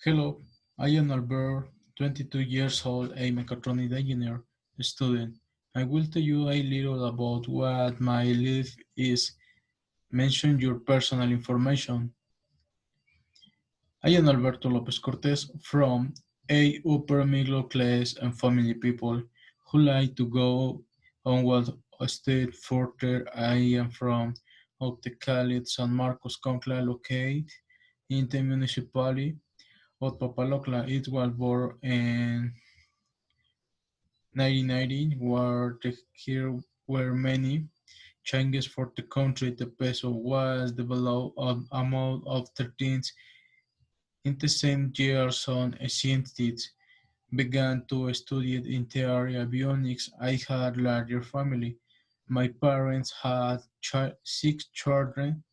Hello, I am Alberto, 22 years old, a mechatronic engineer student. I will tell you a little about what my life is. Mention your personal information. I am Alberto López Cortés from a upper middle class and family people who like to go on what state further. I am from Octecalid, San Marcos, Concla, located in the municipality of Papalocla. It was born in 1990, where here were many changes for the country. The peso was devalued an amount of 13. In the same year, some scientists began to study in theory avionics. I had a larger family. My parents had 6 children,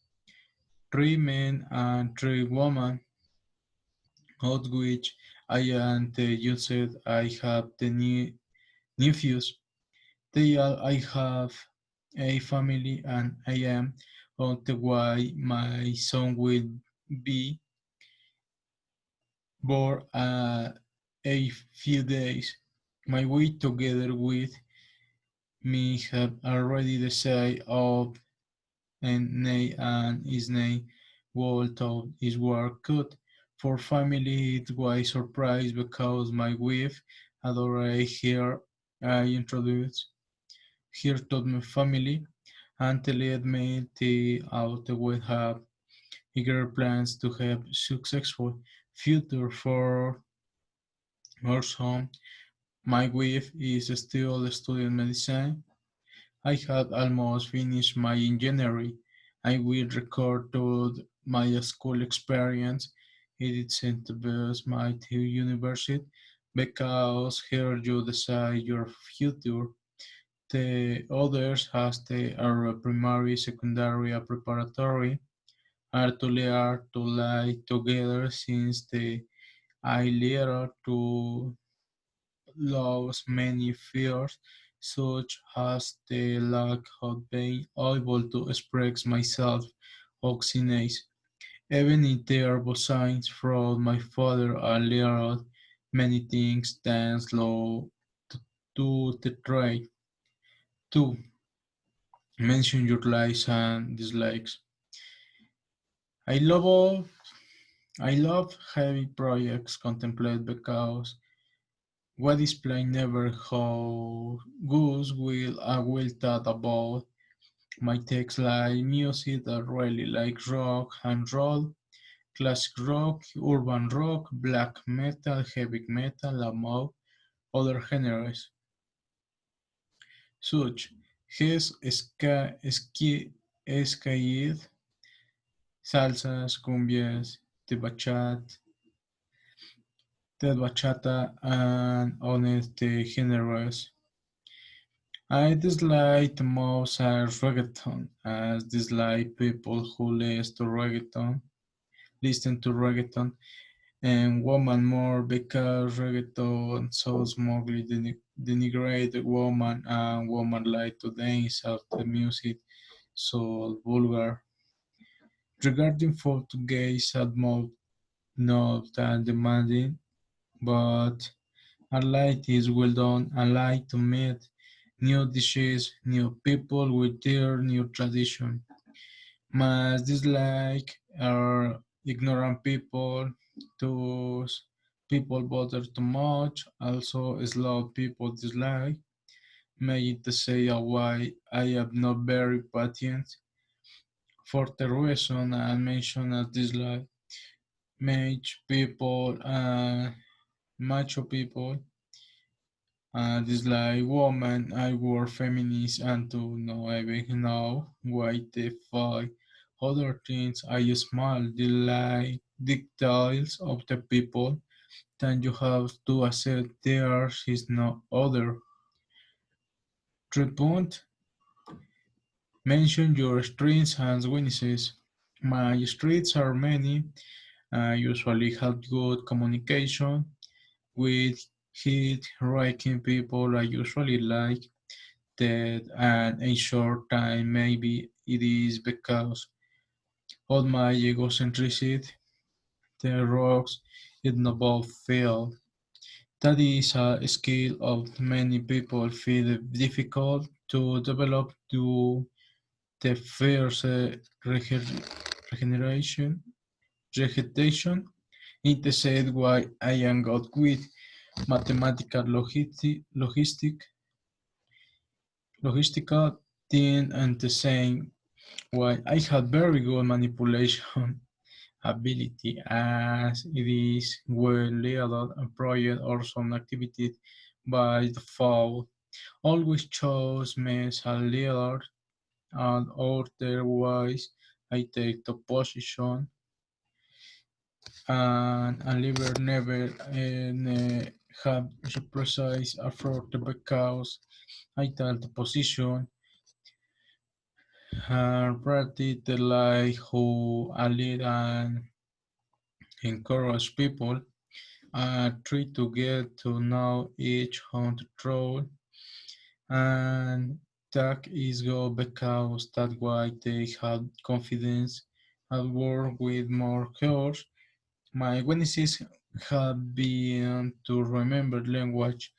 3 men and 3 women, of which I am the youngest. I have the nephews. I have a family and I am on the way my son will be born a few days. My wife together with me have already decided of and name and his name Walter is work good. For family it was surprise because my wife had already here I introduced here to my family and led me the out we have eager plans to have successful future for our son. My wife is still studying medicine. I had almost finished my engineering. I will record to my school experience. It isn't the best my university because here you decide your future. The others has the are primary, secondary, and preparatory are to learn to lie together since the I later to lose many fears, such as the lack of being able to express myself oxygenate. Even in terrible signs from my father I learned many things thanks to the trait. 2. Mention your likes and dislikes. I love I love heavy projects contemplate because what is playing never how goes will I will thought about my text like music that really like rock and roll, classic rock, urban rock, black metal, heavy metal, among other genres. Such his skaid, salsas, cumbias, the bachata, and honest genres. I dislike the most reggaeton, as dislike people who listen to reggaeton, and woman more because reggaeton so smugly denigrate the woman and woman like to dance of the music so vulgar. Regarding for to gays at more not than demanding, but I like is well done. I like to meet new dishes, new people with their new tradition. My dislike are ignorant people, those people bother too much, also slow people dislike. May it say why I am not very patient. For the reason I mentioned as dislike, mage people and macho people dislike woman. I were feminist and to know even now why they fight other things. I smile the like details of the people. Then you have to accept there is no other. 3 point. Mention your strengths and weaknesses. My strengths are many. I usually have good communication with hit writing people. I usually like that and in short time maybe it is because of my egocentricity the rocks in the ball field. That is a skill of many people feel difficult to develop due to fierce regeneration, vegetation. It is said why I am good with mathematical logistical thing and the same why I had very good manipulation ability as it is well labeled a project or some activity by default. Always chose me as a leader and otherwise I take the position and a leader never have precise effort because I tell the position and practice the like who I lead and encourage people. Try to get to know each on the road and that is good because that way they have confidence and work with more courage. My weaknesses have been to remember language.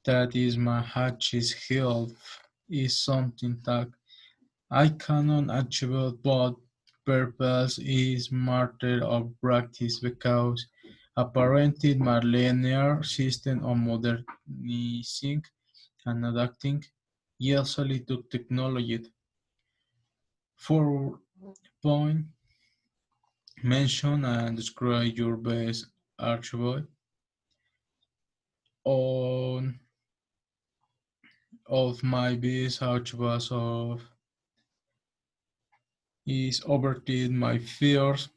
That is my hardest help is something that I cannot achieve but purpose is matter of practice because apparently my linear system of modernizing and adapting easily to technology. 4 point mention and describe your best attribute on of my best attributes of is overcame my fears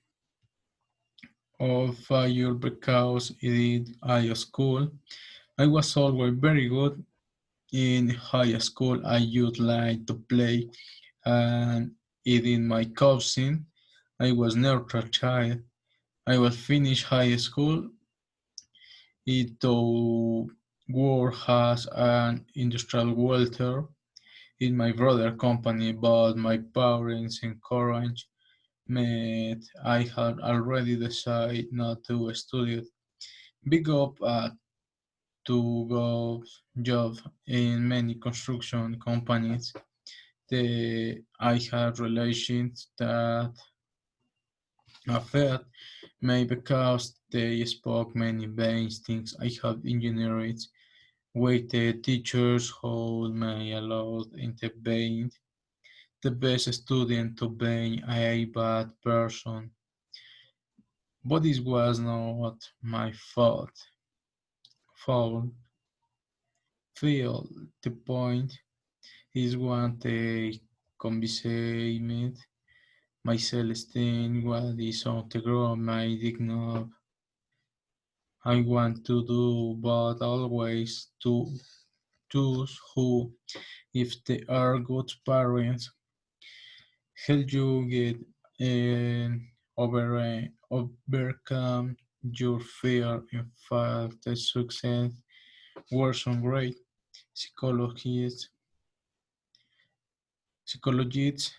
of failure because in high school I was always very good. In high school I used like to play and in my cousin I was neutral child. I was finish high school. It work as an industrial welder in my brother company, but my parents encouraged me. I had already decided not to study. Big up to go job in many construction companies. I had relations that affect me because they spoke many base things. I have engineered with the teachers who may allow intervened the best student to be a bad person. But this was not my fault. Feel the point is one the conversation my Celestine what is on the ground my dignity I want to do but always to those who if they are good parents help you get overcome your fear. In fact, the success was on great psychologists, psychologists,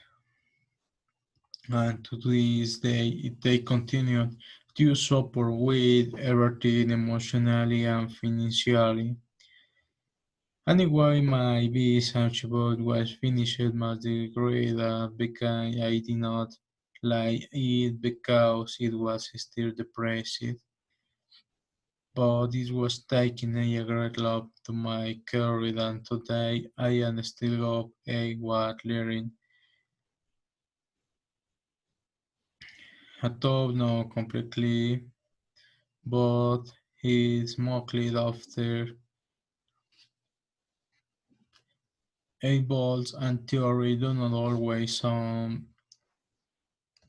and to this day they continue to support with everything emotionally and financially. Anyway, my research book was finished my degree that because I did not like it because it was still depressed. But this was taking a great love to my career and today I am still up a what learning. I don't know completely, but he's mostly after balls and theory do not always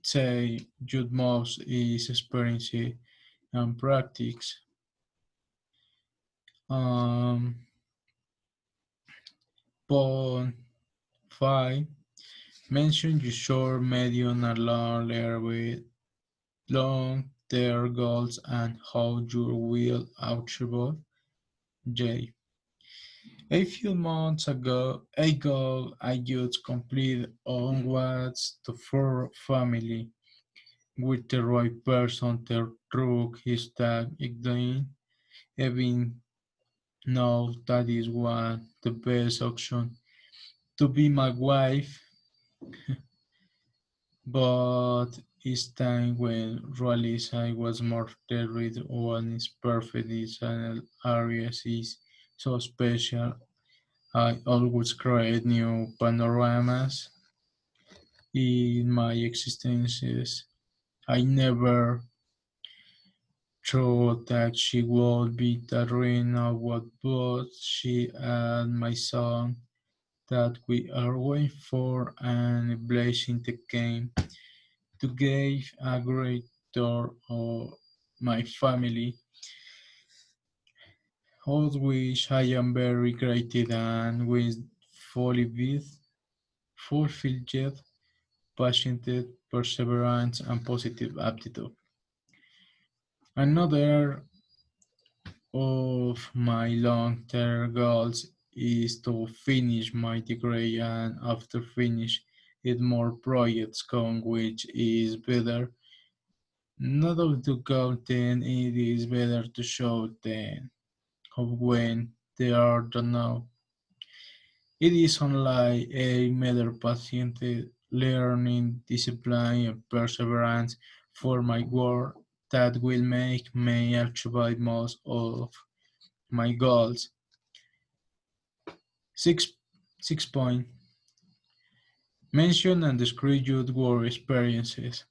say good most is experience and practice. Um, Point five. Mention your short, medium, and long with long-term goals and how you will achieve. J. A few months ago, I just completed on what's the for family. with the right person the truck is that again, even know that is one the best option to be my wife, but it's time when realized I was more terrified one is perfect is an areas is so special. I always create new panoramas in my existences. I never thought that she would be the ruin of what both she and my son that we are waiting for and blessing the game to give a great tour of my family, all which I am very grateful and with fully with fulfilled, passionate, perseverance, and positive aptitude. Another of my long-term goals is to finish my degree and after finish it more projects come which is better not of to go then it is better to show than of when they are done now. It is only a matter patient learning discipline and perseverance for my work that will make me achieve most of my goals. Six, 6 point. Mention and describe your work experiences.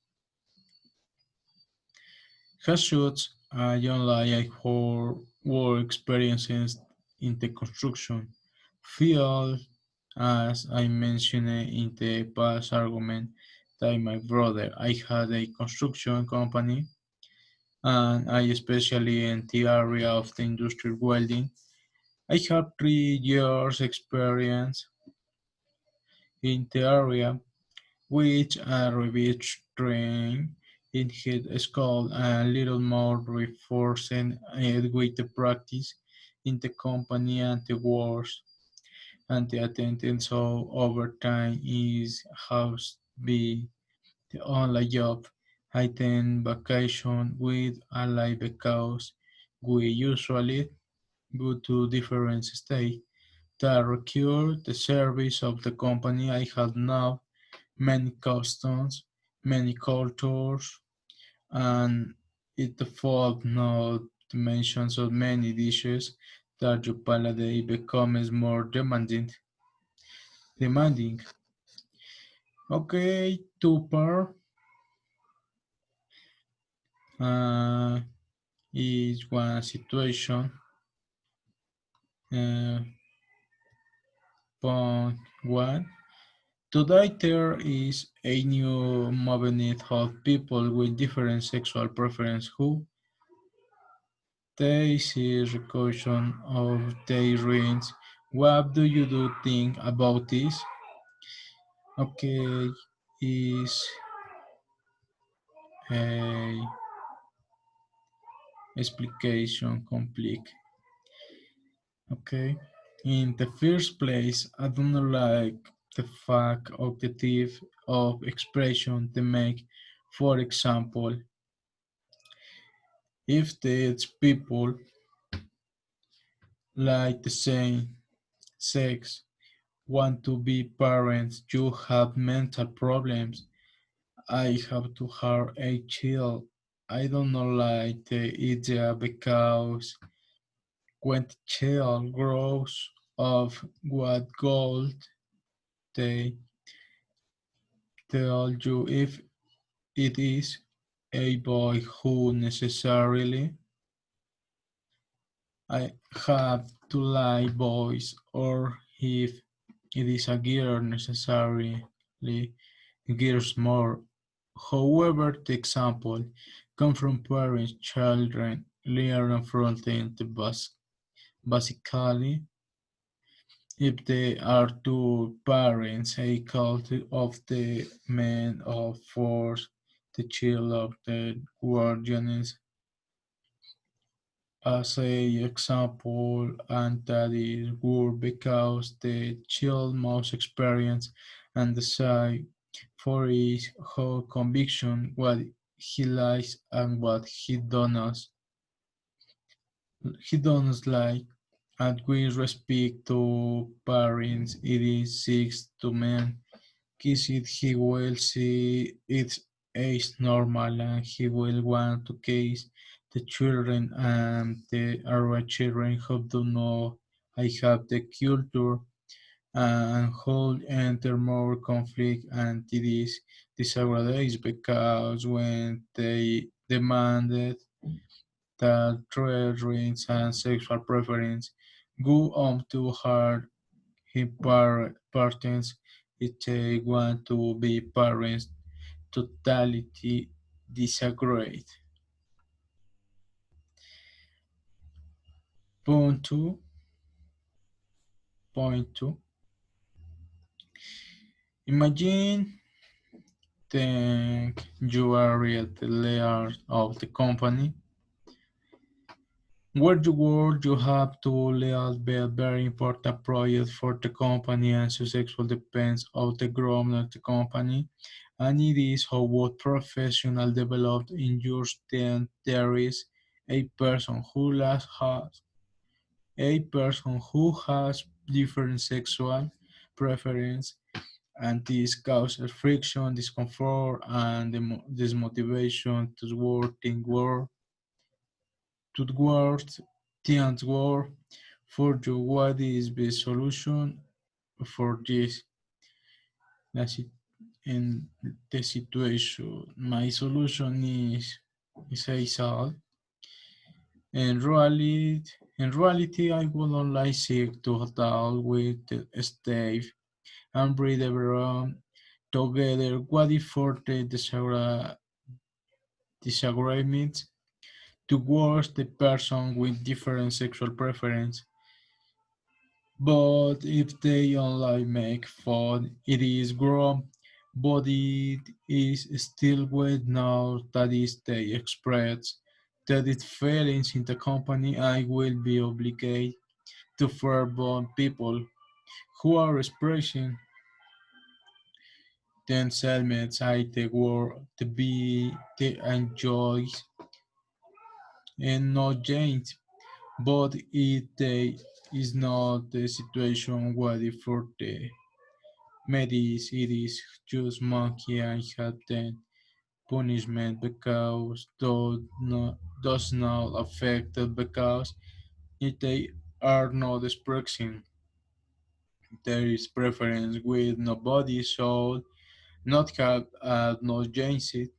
Has a young like for work experiences in the construction field, as I mentioned in the past argument that my brother, I had a construction company and I especially in the area of the industrial welding. I had 3 years experience in the area which are revenge trained in his school a little more reinforcing it with the practice in the company and the wars and the attendance of overtime is has be the only job. I take vacation with a life because we usually go to different states that require the service of the company. I have now many customs, many cultures, and it default not to mention so many dishes that your palate becomes more demanding. Okay, two per uh, is one situation. Uh, point one. Today there is a new movement of people with different sexual preference who they see recursion of their rings. What do you do think about this? Okay, is a explication complete. Okay. In the first place, I do not like the fact of the type of expression they make. For example, if the people like the same sex want to be parents, you have mental problems. I have to have a child. I don't know like the idea because when the child grows up, what goal they tell you if it is a boy who necessarily I have to like boys or if it is a girl necessarily girls more. However, the example come from parents, children learn from the basically if they are two parents, a cult of the men of force, the child of the guardians, as a example, and that is good because the child must experience and decide for his whole conviction what he likes and what he does like, and with respect to parents, it is six to men. Kiss it, he will see its age normal and he will want to kiss the children and the Arab children who do not I have the culture and who enter more conflict and it is disagree because when they demanded that dreams and sexual preference go on too hard in parents if they want to be parents totality disagreed. Point two, point two. Imagine that you are at the layer of the company where you work, you have to lead a very important project for the company and successful depends on the growth of the company. And it is how what professional developed in your stand there is a person who has different sexual preference and this causes friction, discomfort, and dismotivation towards the work for you. What is the solution for this in the situation? My solution is a solve. In reality, I would only seek to deal with Steve and breathe everyone together. What if for the disagreements towards the person with different sexual preference? But if they only make fun, it is grown, but it is still with now that is they express that its feelings in the company, I will be obligated to fair-born people who are expressing themselves at the world to be the enjoys and not James. But it is not the situation ready for the Medis, it is just monkey and have then punishment because does not affect it because if they are not expressing there is preference with nobody should not have no change it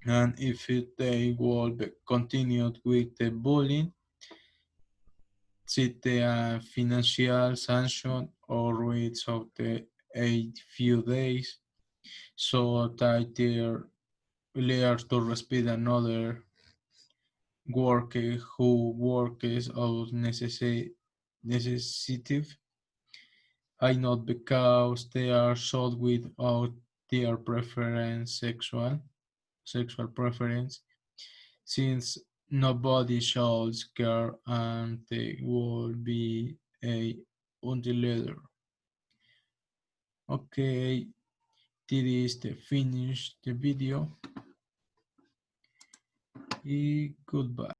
and if they will be continued with the bullying sit the financial sanction or rates of the 8 few days so that their layers to respect another worker who works of necessity I not because they are sold without their preference sexual preference since nobody shows care and they will be a on the leader. Okay, this is the finish the video. Goodbye.